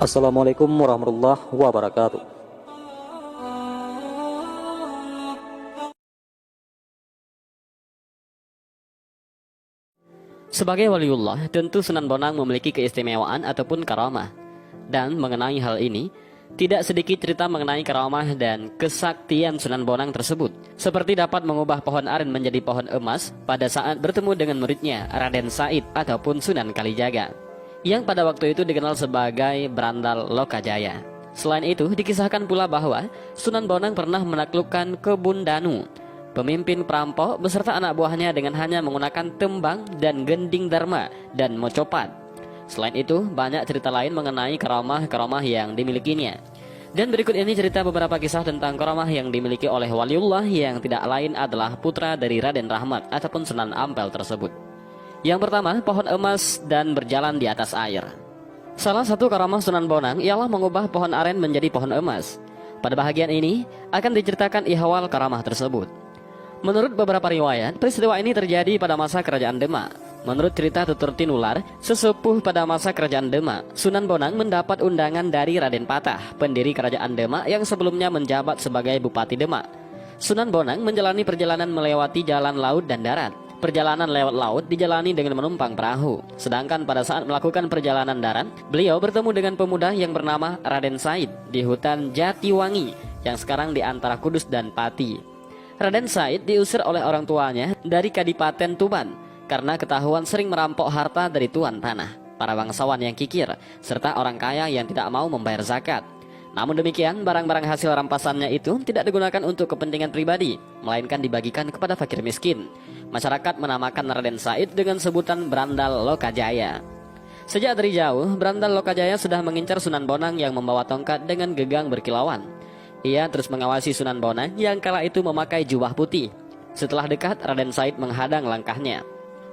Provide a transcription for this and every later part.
Assalamualaikum warahmatullahi wabarakatuh. Sebagai waliullah, tentu Sunan Bonang memiliki keistimewaan ataupun karamah. Dan mengenai hal ini, tidak sedikit cerita mengenai karamah dan kesaktian Sunan Bonang tersebut. Seperti dapat mengubah pohon aren menjadi pohon emas pada saat bertemu dengan muridnya Raden Said ataupun Sunan Kalijaga, yang pada waktu itu dikenal sebagai Brandal Lokajaya. Selain itu, dikisahkan pula bahwa Sunan Bonang pernah menaklukkan Kebun Danu, pemimpin perampok beserta anak buahnya dengan hanya menggunakan tembang dan gending dharma dan mocopat. Selain itu, banyak cerita lain mengenai karamah-karamah yang dimilikinya. Dan berikut ini cerita beberapa kisah tentang karamah yang dimiliki oleh waliullah yang tidak lain adalah putra dari Raden Rahmat ataupun Sunan Ampel tersebut. Yang pertama, pohon emas dan berjalan di atas air. Salah satu karamah Sunan Bonang ialah mengubah pohon aren menjadi pohon emas. Pada bahagian ini akan diceritakan ihwal karamah tersebut. Menurut beberapa riwayat, peristiwa ini terjadi pada masa kerajaan Demak. Menurut cerita tutur tinular, sesepuh pada masa kerajaan Demak, Sunan Bonang mendapat undangan dari Raden Patah, pendiri kerajaan Demak yang sebelumnya menjabat sebagai Bupati Demak. Sunan Bonang menjalani perjalanan melewati jalan laut dan darat. Perjalanan lewat laut dijalani dengan menumpang perahu. Sedangkan pada saat melakukan perjalanan darat, beliau bertemu dengan pemuda yang bernama Raden Said di hutan Jatiwangi yang sekarang di antara Kudus dan Pati. Raden Said diusir oleh orang tuanya dari Kadipaten Tuban karena ketahuan sering merampok harta dari tuan tanah, para bangsawan yang kikir, serta orang kaya yang tidak mau membayar zakat. Namun demikian, barang-barang hasil rampasannya itu tidak digunakan untuk kepentingan pribadi, melainkan dibagikan kepada fakir miskin. Masyarakat menamakan Raden Said dengan sebutan Brandal Lokajaya. Sejak dari jauh, Brandal Lokajaya sudah mengincar Sunan Bonang yang membawa tongkat dengan gegang berkilauan. Ia terus mengawasi Sunan Bonang yang kala itu memakai jubah putih. Setelah dekat, Raden Said menghadang langkahnya.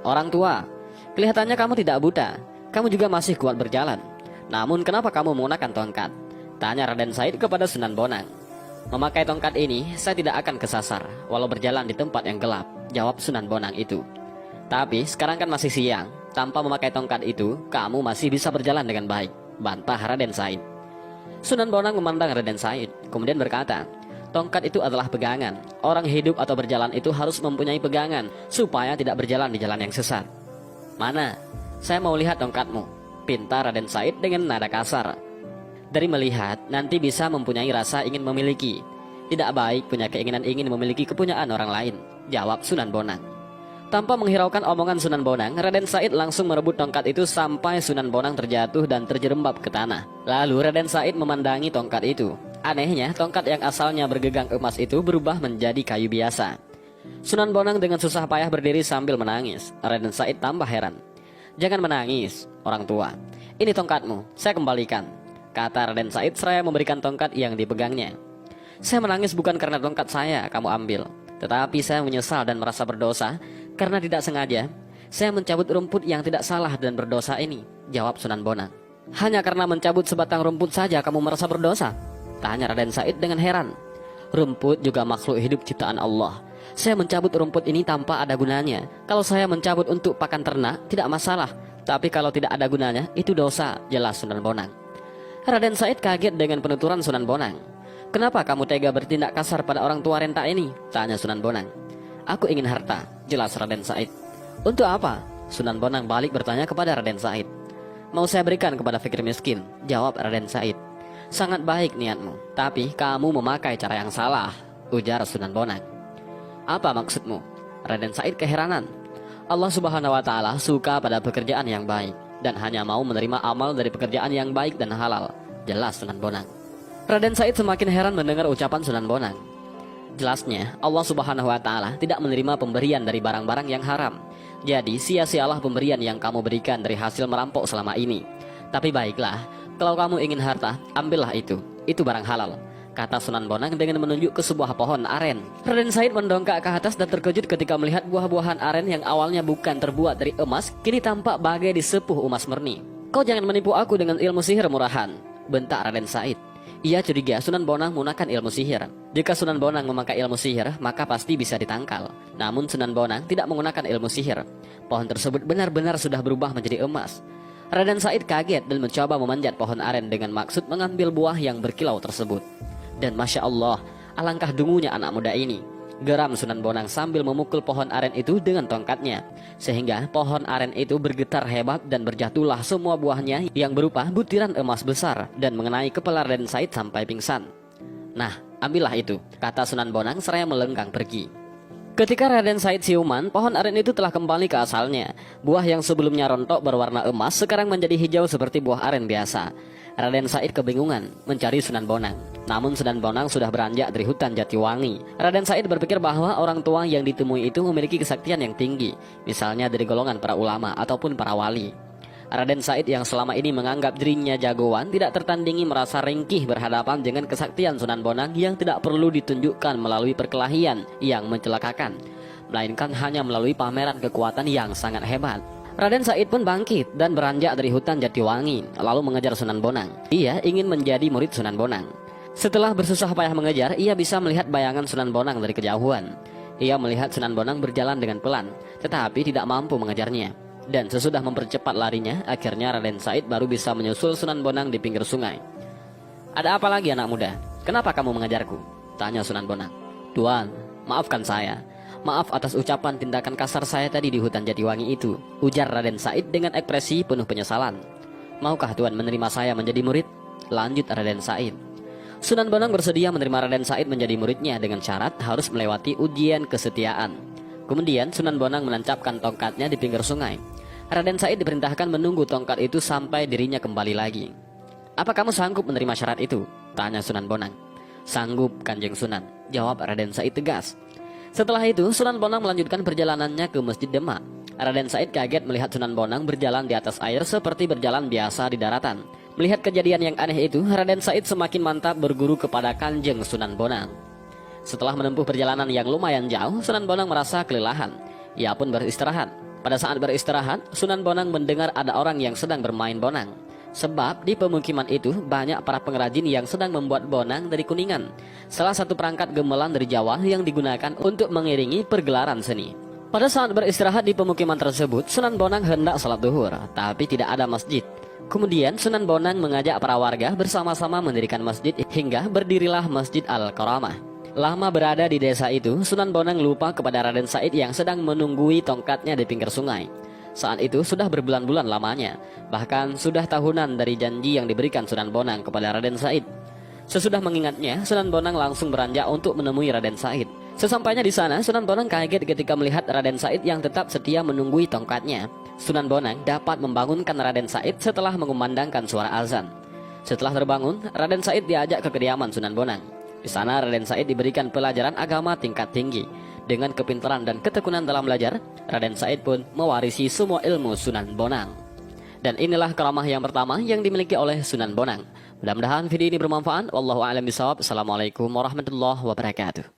"Orang tua, kelihatannya kamu tidak buta. Kamu juga masih kuat berjalan. Namun kenapa kamu menggunakan tongkat?" tanya Raden Said kepada Sunan Bonang. "Memakai tongkat ini, saya tidak akan kesasar, walau berjalan di tempat yang gelap," jawab Sunan Bonang itu. "Tapi sekarang kan masih siang. Tanpa memakai tongkat itu, kamu masih bisa berjalan dengan baik," bantah Raden Said. Sunan Bonang memandang Raden Said, kemudian berkata, "Tongkat itu adalah pegangan. Orang hidup atau berjalan itu harus mempunyai pegangan, supaya tidak berjalan di jalan yang sesat." "Mana? Saya mau lihat tongkatmu," pinta Raden Said dengan nada kasar. "Dari melihat, nanti bisa mempunyai rasa ingin memiliki. Tidak baik punya keinginan ingin memiliki kepunyaan orang lain," jawab Sunan Bonang. Tanpa menghiraukan omongan Sunan Bonang, Raden Said langsung merebut tongkat itu sampai Sunan Bonang terjatuh dan terjerembab ke tanah. Lalu Raden Said memandangi tongkat itu. Anehnya, tongkat yang asalnya bergegang emas itu berubah menjadi kayu biasa. Sunan Bonang dengan susah payah berdiri sambil menangis. Raden Said tambah heran. "Jangan menangis, orang tua. Ini tongkatmu, saya kembalikan," kata Raden Said seraya memberikan tongkat yang dipegangnya. "Saya menangis bukan karena tongkat saya kamu ambil, tetapi saya menyesal dan merasa berdosa karena tidak sengaja saya mencabut rumput yang tidak salah dan berdosa ini," jawab Sunan Bonang. "Hanya karena mencabut sebatang rumput saja kamu merasa berdosa?" tanya Raden Said dengan heran. "Rumput juga makhluk hidup ciptaan Allah. Saya mencabut rumput ini tanpa ada gunanya. Kalau saya mencabut untuk pakan ternak tidak masalah, tapi kalau tidak ada gunanya itu dosa," jelas Sunan Bonang. Raden Said kaget dengan penuturan Sunan Bonang. "Kenapa kamu tega bertindak kasar pada orang tua renta ini?" tanya Sunan Bonang. "Aku ingin harta," jelas Raden Said. "Untuk apa?" Sunan Bonang balik bertanya kepada Raden Said. "Mau saya berikan kepada fakir miskin," jawab Raden Said. "Sangat baik niatmu, tapi kamu memakai cara yang salah," ujar Sunan Bonang. "Apa maksudmu?" Raden Said keheranan. "Allah Subhanahu wa Ta'ala suka pada pekerjaan yang baik dan hanya mau menerima amal dari pekerjaan yang baik dan halal," jelas Sunan Bonang. Raden Said semakin heran mendengar ucapan Sunan Bonang. Jelasnya, Allah Subhanahu wa Ta'ala tidak menerima pemberian dari barang-barang yang haram. Jadi sia-sialah pemberian yang kamu berikan dari hasil merampok selama ini. Tapi baiklah, kalau kamu ingin harta, ambillah itu barang halal," kata Sunan Bonang dengan menunjuk ke sebuah pohon aren. Raden Said mendongak ke atas dan terkejut ketika melihat buah-buahan aren yang awalnya bukan terbuat dari emas, kini tampak bagai disepuh emas murni. "Kau jangan menipu aku dengan ilmu sihir murahan," bentak Raden Said. Ia curiga Sunan Bonang menggunakan ilmu sihir. Jika Sunan Bonang memakai ilmu sihir, maka pasti bisa ditangkal. Namun Sunan Bonang tidak menggunakan ilmu sihir. Pohon tersebut benar-benar sudah berubah menjadi emas. Raden Said kaget dan mencoba memanjat pohon aren dengan maksud mengambil buah yang berkilau tersebut. Dan Masya Allah, alangkah dungunya anak muda ini. Geram Sunan Bonang sambil memukul pohon aren itu dengan tongkatnya, sehingga pohon aren itu bergetar hebat dan berjatuhlah semua buahnya yang berupa butiran emas besar dan mengenai kepala Raden Said sampai pingsan. Nah, ambillah itu, kata Sunan Bonang seraya melenggang pergi. Ketika Raden Said siuman, pohon aren itu telah kembali ke asalnya. Buah yang sebelumnya rontok berwarna emas sekarang menjadi hijau seperti buah aren biasa. Raden Said kebingungan mencari Sunan Bonang. Namun Sunan Bonang sudah beranjak dari hutan Jatiwangi. Raden Said berpikir bahwa orang tua yang ditemui itu memiliki kesaktian yang tinggi, misalnya dari golongan para ulama ataupun para wali. Raden Said yang selama ini menganggap dirinya jagoan tidak tertandingi merasa ringkih berhadapan dengan kesaktian Sunan Bonang yang tidak perlu ditunjukkan melalui perkelahian yang mencelakakan, melainkan hanya melalui pameran kekuatan yang sangat hebat. Raden Said pun bangkit dan beranjak dari hutan Jatiwangi lalu mengejar Sunan Bonang. Ia ingin menjadi murid Sunan Bonang. Setelah bersusah payah mengejar, ia bisa melihat bayangan Sunan Bonang dari kejauhan. Ia melihat Sunan Bonang berjalan dengan pelan, tetapi tidak mampu mengejarnya. Dan sesudah mempercepat larinya, akhirnya Raden Said baru bisa menyusul Sunan Bonang di pinggir sungai. "Ada apa lagi anak muda? Kenapa kamu mengejarku?" tanya Sunan Bonang. "Tuan, maafkan saya. Maaf atas ucapan tindakan kasar saya tadi di hutan Jatiwangi itu," ujar Raden Said dengan ekspresi penuh penyesalan. "Maukah Tuan menerima saya menjadi murid?" lanjut Raden Said. Sunan Bonang bersedia menerima Raden Said menjadi muridnya dengan syarat harus melewati ujian kesetiaan. Kemudian Sunan Bonang menancapkan tongkatnya di pinggir sungai. Raden Said diperintahkan menunggu tongkat itu sampai dirinya kembali lagi. "Apa kamu sanggup menerima syarat itu?" tanya Sunan Bonang. "Sanggup, Kanjeng Sunan," jawab Raden Said tegas. Setelah itu Sunan Bonang melanjutkan perjalanannya ke Masjid Demak. Raden Said kaget melihat Sunan Bonang berjalan di atas air seperti berjalan biasa di daratan. Melihat kejadian yang aneh itu, Raden Said semakin mantap berguru kepada Kanjeng Sunan Bonang. Setelah menempuh perjalanan yang lumayan jauh, Sunan Bonang merasa kelelahan. Ia pun beristirahat. Pada saat beristirahat, Sunan Bonang mendengar ada orang yang sedang bermain bonang. Sebab di pemukiman itu banyak para pengrajin yang sedang membuat bonang dari kuningan, salah satu perangkat gamelan dari Jawa yang digunakan untuk mengiringi pergelaran seni. Pada saat beristirahat di pemukiman tersebut, Sunan Bonang hendak salat duhur, tapi tidak ada masjid. Kemudian Sunan Bonang mengajak para warga bersama-sama mendirikan masjid hingga berdirilah Masjid Al-Karamah. Lama berada di desa itu, Sunan Bonang lupa kepada Raden Said yang sedang menunggui tongkatnya di pinggir sungai. Saat itu sudah berbulan-bulan lamanya, bahkan sudah tahunan dari janji yang diberikan Sunan Bonang kepada Raden Said. Sesudah mengingatnya, Sunan Bonang langsung beranjak untuk menemui Raden Said. Sesampainya di sana, Sunan Bonang kaget ketika melihat Raden Said yang tetap setia menunggui tongkatnya. Sunan Bonang dapat membangunkan Raden Said setelah mengumandangkan suara azan. Setelah terbangun, Raden Said diajak ke kediaman Sunan Bonang. Di sana Raden Said diberikan pelajaran agama tingkat tinggi. Dengan kepintaran dan ketekunan dalam belajar, Raden Said pun mewarisi semua ilmu Sunan Bonang. Dan inilah karamah yang pertama yang dimiliki oleh Sunan Bonang. Mudah-mudahan video ini bermanfaat. Wallahu a'lam bishawab. Assalamualaikum warahmatullahi wabarakatuh.